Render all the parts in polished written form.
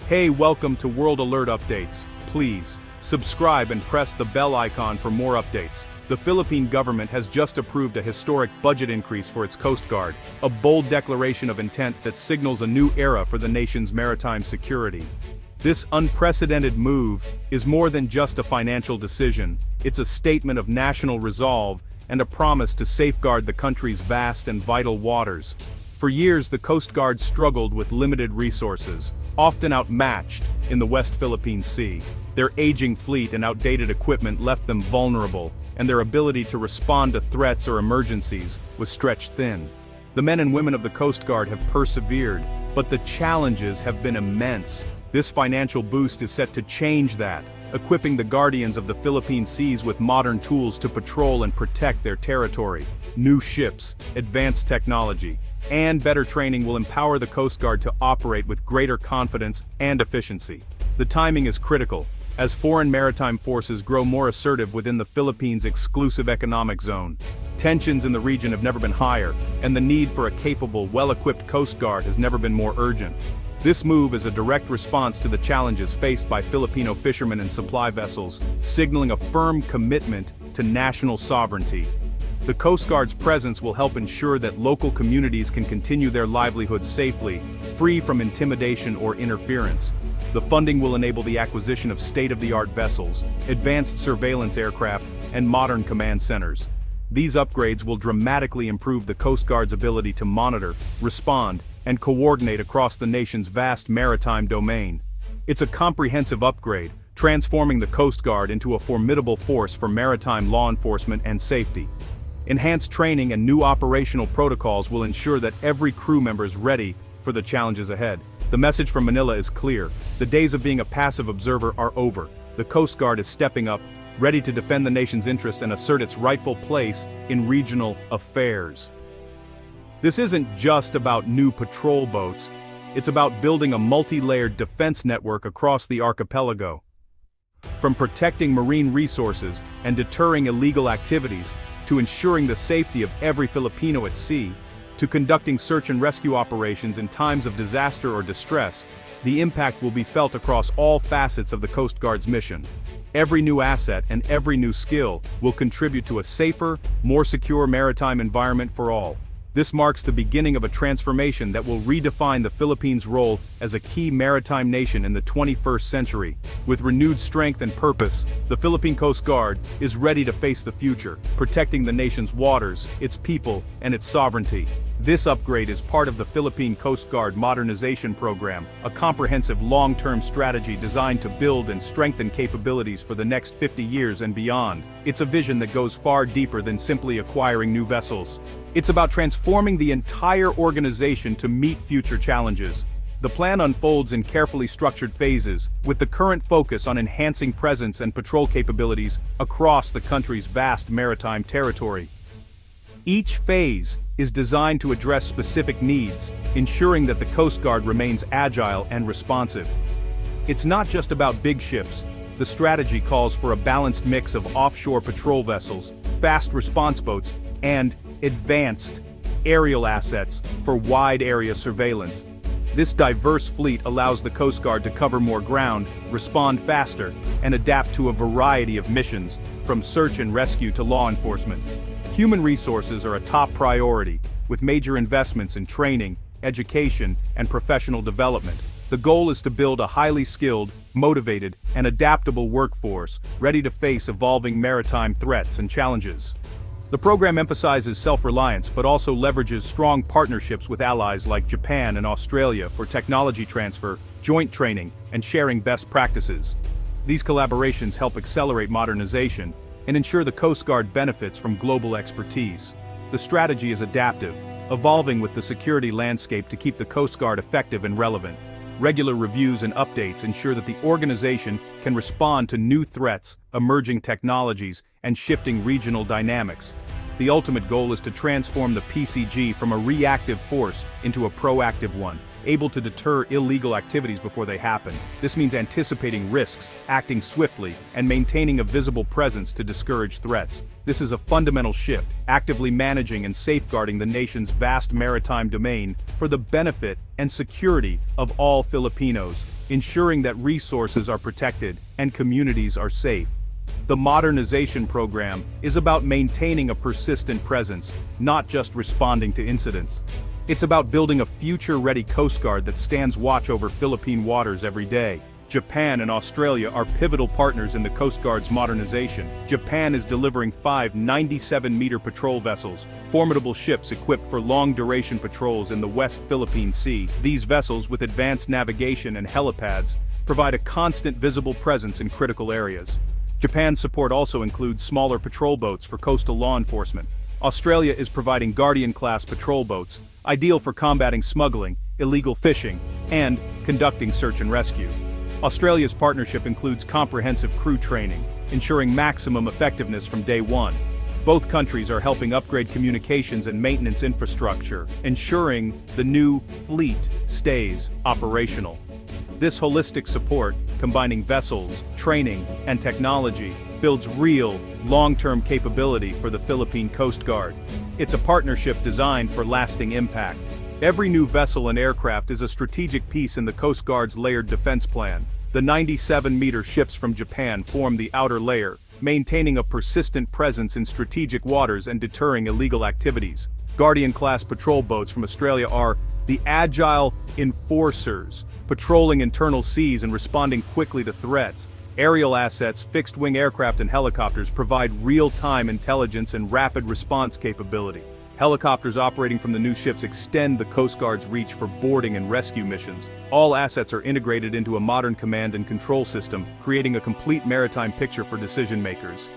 Hey, welcome to World Alert Updates. Please, subscribe and press the bell icon for more updates. The Philippine government has just approved a historic budget increase for its Coast Guard, a bold declaration of intent that signals a new era for the nation's maritime security. This unprecedented move is more than just a financial decision. It's a statement of national resolve and a promise to safeguard the country's vast and vital waters. For years, the Coast Guard struggled with limited resources, often outmatched in the West Philippine Sea. Their aging fleet and outdated equipment left them vulnerable, and their ability to respond to threats or emergencies was stretched thin. The men and women of the Coast Guard have persevered, but the challenges have been immense. This financial boost is set to change that, equipping the guardians of the Philippine seas with modern tools to patrol and protect their territory. New ships, advanced technology, and better training will empower the Coast Guard to operate with greater confidence and efficiency. The timing is critical, as foreign maritime forces grow more assertive within the Philippines' exclusive economic zone. Tensions in the region have never been higher, and the need for a capable, well-equipped Coast Guard has never been more urgent. This move is a direct response to the challenges faced by Filipino fishermen and supply vessels, signaling a firm commitment to national sovereignty. The Coast Guard's presence will help ensure that local communities can continue their livelihoods safely, free from intimidation or interference. The funding will enable the acquisition of state-of-the-art vessels, advanced surveillance aircraft, and modern command centers. These upgrades will dramatically improve the Coast Guard's ability to monitor, respond, and coordinate across the nation's vast maritime domain. It's a comprehensive upgrade, transforming the Coast Guard into a formidable force for maritime law enforcement and safety. Enhanced training and new operational protocols will ensure that every crew member is ready for the challenges ahead. The message from Manila is clear. The days of being a passive observer are over. The Coast Guard is stepping up, ready to defend the nation's interests and assert its rightful place in regional affairs. This isn't just about new patrol boats. It's about building a multi-layered defense network across the archipelago. From protecting marine resources and deterring illegal activities, to ensuring the safety of every Filipino at sea, to conducting search and rescue operations in times of disaster or distress, the impact will be felt across all facets of the Coast Guard's mission. Every new asset and every new skill will contribute to a safer, more secure maritime environment for all. This marks the beginning of a transformation that will redefine the Philippines' role as a key maritime nation in the 21st century. With renewed strength and purpose, the Philippine Coast Guard is ready to face the future, protecting the nation's waters, its people, and its sovereignty. This upgrade is part of the Philippine Coast Guard Modernization Program, a comprehensive long-term strategy designed to build and strengthen capabilities for the next 50 years and beyond. It's a vision that goes far deeper than simply acquiring new vessels. It's about transforming the entire organization to meet future challenges. The plan unfolds in carefully structured phases, with the current focus on enhancing presence and patrol capabilities across the country's vast maritime territory. Each phase is designed to address specific needs, ensuring that the Coast Guard remains agile and responsive. It's not just about big ships. The strategy calls for a balanced mix of offshore patrol vessels, fast response boats, and advanced aerial assets for wide-area surveillance. This diverse fleet allows the Coast Guard to cover more ground, respond faster, and adapt to a variety of missions, from search and rescue to law enforcement. Human resources are a top priority, with major investments in training, education, and professional development. The goal is to build a highly skilled, motivated, and adaptable workforce, ready to face evolving maritime threats and challenges. The program emphasizes self-reliance but also leverages strong partnerships with allies like Japan and Australia for technology transfer, joint training, and sharing best practices. These collaborations help accelerate modernization and ensure the Coast Guard benefits from global expertise. The strategy is adaptive, evolving with the security landscape to keep the Coast Guard effective and relevant. Regular reviews and updates ensure that the organization can respond to new threats, emerging technologies, and shifting regional dynamics. The ultimate goal is to transform the PCG from a reactive force into a proactive one, able to deter illegal activities before they happen. This means anticipating risks, acting swiftly, and maintaining a visible presence to discourage threats. This is a fundamental shift, actively managing and safeguarding the nation's vast maritime domain for the benefit and security of all Filipinos. ensuring that resources are protected and communities are safe. The modernization program is about maintaining a persistent presence, not just responding to incidents. It's about building a future-ready Coast Guard that stands watch over Philippine waters every day. Japan and Australia are pivotal partners in the Coast Guard's modernization. Japan is delivering 5 97-meter patrol vessels, formidable ships equipped for long-duration patrols in the West Philippine Sea. These vessels, with advanced navigation and helipads, provide a constant visible presence in critical areas. Japan's support also includes smaller patrol boats for coastal law enforcement. Australia is providing Guardian-class patrol boats, ideal for combating smuggling, illegal fishing, and conducting search and rescue. Australia's partnership includes comprehensive crew training, ensuring maximum effectiveness from day one. Both countries are helping upgrade communications and maintenance infrastructure, ensuring the new fleet stays operational. This holistic support, combining vessels, training, and technology, builds real, long-term capability for the Philippine Coast Guard. It's a partnership designed for lasting impact. Every new vessel and aircraft is a strategic piece in the Coast Guard's layered defense plan. The 97-meter ships from Japan form the outer layer, maintaining a persistent presence in strategic waters and deterring illegal activities. Guardian-class patrol boats from Australia are the agile enforcers, patrolling internal seas and responding quickly to threats. Aerial assets, fixed-wing aircraft and helicopters provide real-time intelligence and rapid response capability. Helicopters operating from the new ships extend the Coast Guard's reach for boarding and rescue missions. All assets are integrated into a modern command and control system, creating a complete maritime picture for decision-makers.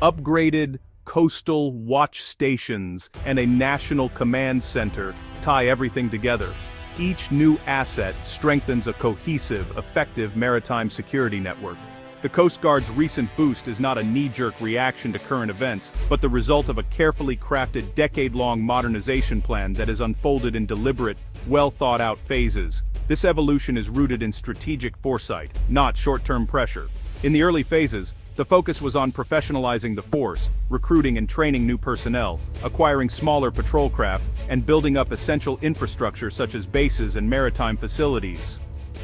Upgraded coastal watch stations and a national command center tie everything together. Each new asset strengthens a cohesive, effective maritime security network. The Coast Guard's recent boost is not a knee-jerk reaction to current events, but the result of a carefully crafted, decade-long modernization plan that is unfolded in deliberate, well-thought-out phases. This evolution is rooted in strategic foresight, not short-term pressure. In the early phases, the focus was on professionalizing the force, recruiting and training new personnel, acquiring smaller patrol craft, and building up essential infrastructure such as bases and maritime facilities.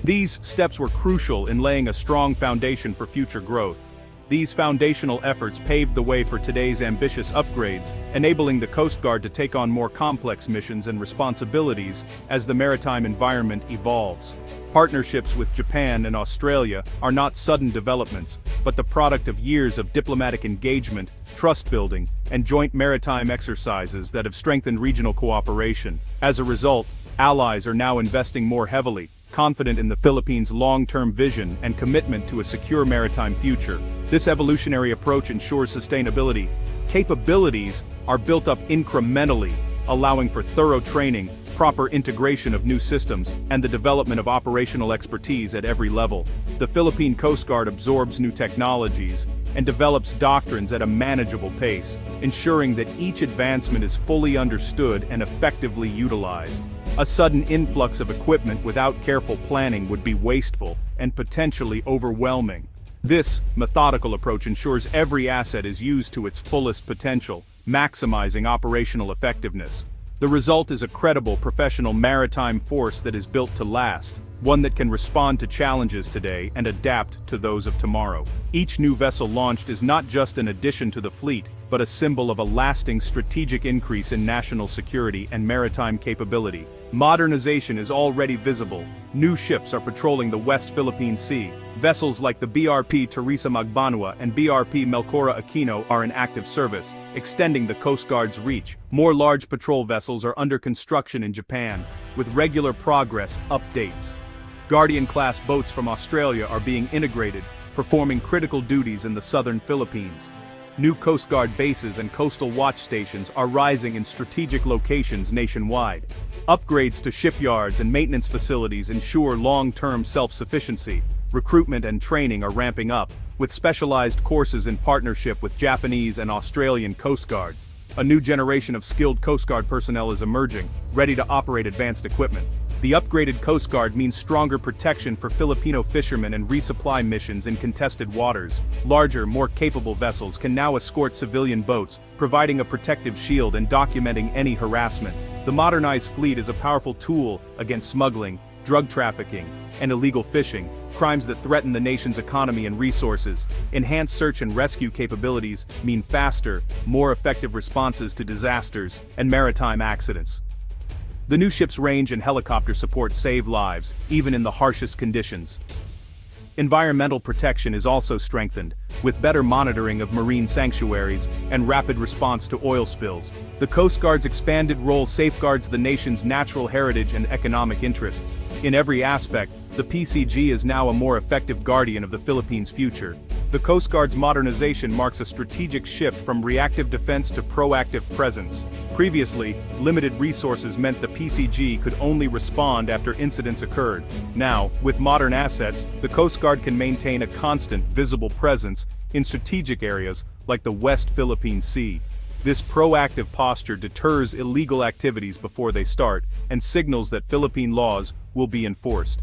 These steps were crucial in laying a strong foundation for future growth. These foundational efforts paved the way for today's ambitious upgrades, enabling the Coast Guard to take on more complex missions and responsibilities as the maritime environment evolves. Partnerships with Japan and Australia are not sudden developments, but the product of years of diplomatic engagement, trust building, and joint maritime exercises that have strengthened regional cooperation. As a result, allies are now investing more heavily, confident in the Philippines' long-term vision and commitment to a secure maritime future. This evolutionary approach ensures sustainability. Capabilities are built up incrementally, allowing for thorough training, proper integration of new systems, and the development of operational expertise at every level. The Philippine Coast Guard absorbs new technologies and develops doctrines at a manageable pace, ensuring that each advancement is fully understood and effectively utilized. A sudden influx of equipment without careful planning would be wasteful and potentially overwhelming. This methodical approach ensures every asset is used to its fullest potential, maximizing operational effectiveness. The result is a credible professional maritime force that is built to last, one that can respond to challenges today and adapt to those of tomorrow. Each new vessel launched is not just an addition to the fleet, but a symbol of a lasting strategic increase in national security and maritime capability. Modernization is already visible. New ships are patrolling the West Philippine Sea. Vessels like the BRP Teresa Magbanua and BRP Melchora Aquino are in active service, extending the Coast Guard's reach. More large patrol vessels are under construction in Japan, with regular progress updates. Guardian-class boats from Australia are being integrated, performing critical duties in the southern Philippines. New Coast Guard bases and coastal watch stations are rising in strategic locations nationwide. Upgrades to shipyards and maintenance facilities ensure long-term self-sufficiency. Recruitment and training are ramping up, with specialized courses in partnership with Japanese and Australian Coast Guards. A new generation of skilled Coast Guard personnel is emerging, ready to operate advanced equipment. The upgraded Coast Guard means stronger protection for Filipino fishermen and resupply missions in contested waters. Larger, more capable vessels can now escort civilian boats, providing a protective shield and documenting any harassment. The modernized fleet is a powerful tool against smuggling, drug trafficking, and illegal fishing, crimes that threaten the nation's economy and resources. Enhanced search and rescue capabilities mean faster, more effective responses to disasters and maritime accidents. The new ship's range and helicopter support save lives, even in the harshest conditions. Environmental protection is also strengthened, with better monitoring of marine sanctuaries and rapid response to oil spills. The Coast Guard's expanded role safeguards the nation's natural heritage and economic interests. In every aspect, the PCG is now a more effective guardian of the Philippines' future. The Coast Guard's modernization marks a strategic shift from reactive defense to proactive presence. Previously, limited resources meant the PCG could only respond after incidents occurred. Now, with modern assets, the Coast Guard can maintain a constant, visible presence in strategic areas like the West Philippine Sea. This proactive posture deters illegal activities before they start and signals that Philippine laws will be enforced.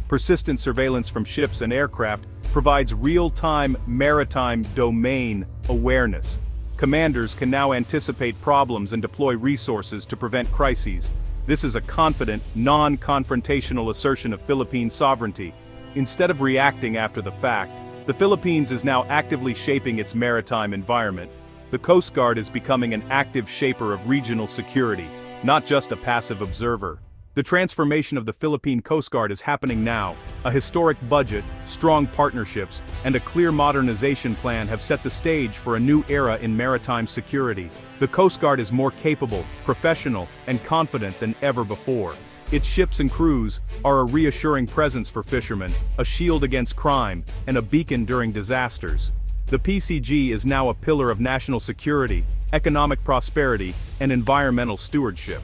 Persistent surveillance from ships and aircraft provides real-time maritime domain awareness. Commanders can now anticipate problems and deploy resources to prevent crises. This is a confident, non-confrontational assertion of Philippine sovereignty. Instead of reacting after the fact, the Philippines is now actively shaping its maritime environment. The Coast Guard is becoming an active shaper of regional security, not just a passive observer. The transformation of the Philippine Coast Guard is happening now. A historic budget, strong partnerships, and a clear modernization plan have set the stage for a new era in maritime security. The Coast Guard is more capable, professional, and confident than ever before. Its ships and crews are a reassuring presence for fishermen, a shield against crime, and a beacon during disasters. The PCG is now a pillar of national security, economic prosperity, and environmental stewardship.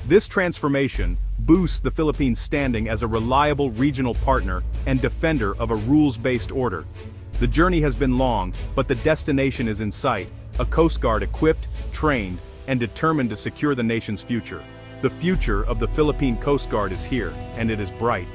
This transformation boosts the Philippines' standing as a reliable regional partner and defender of a rules-based order. The journey has been long, but the destination is in sight, a Coast Guard equipped, trained, and determined to secure the nation's future. The future of the Philippine Coast Guard is here, and it is bright.